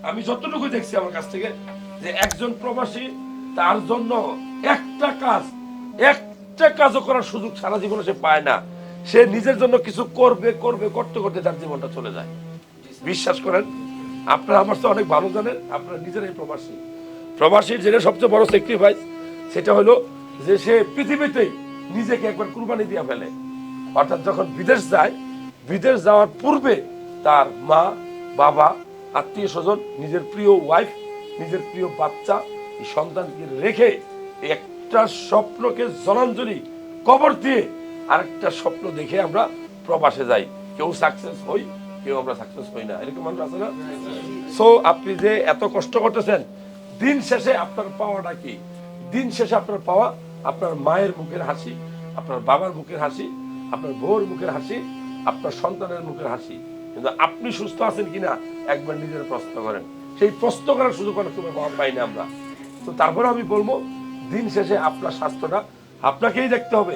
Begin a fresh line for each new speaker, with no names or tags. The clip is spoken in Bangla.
আমি যতটুকু দেখছি আমার কাছ থেকে যে একজন প্রবাসী তার জন্য একটা কাজও করার সুযোগ সারা জীবনে সে পায় না। সে নিজের জন্য কিছু করবে করবে করতে করতে তার জীবনটা চলে যায়। বিশ্বাস করেন, আপনারা আমার তো অনেক ভালো জানেন, আপনারা নিজেরাই প্রবাসী। প্রবাসীর যেটা সবচেয়ে বড় স্যাক্রিফাইস সেটা হলো যে সে পৃথিবীতেই নিজেকে একবার কুরবানি দিয়ে ফেলে। অর্থাৎ যখন বিদেশ যায়, বিদেশ যাওয়ার পূর্বে তার মা বাবা আত্মীয় স্বজন নিজের প্রিয় ওয়াইফ নিজের প্রিয় বাচ্চা এই সন্তানকে রেখে একটা স্বপ্নকে জলাঞ্জলি কবর দিয়ে আরেকটা স্বপ্ন দেখে আমরা প্রবাসে যাই। কেউ সাকসেস হই, কেউ আমরা সাকসেস হই না, এরকম মানুষ আছে না? সো আপনি যে এত কষ্ট করতেছেন, দিন শেষে আপনার পাওয়াটা কি? দিন শেষে আপনার পাওয়া আপনার মায়ের মুখের হাসি, আপনার বাবার মুখের হাসি, আপনার বউর মুখের হাসি, আপনার সন্তানের মুখের হাসি। কিন্তু আপনি সুস্থ আছেন কিনা একবার নিজের প্রশ্ন করেন। সেই প্রশ্ন করার সুযোগ অনেক সময় পাই না আমরা। তো তারপরে আমি বলবো, দিন শেষে আপনার স্বাস্থ্যটা আপনাকেই দেখতে হবে।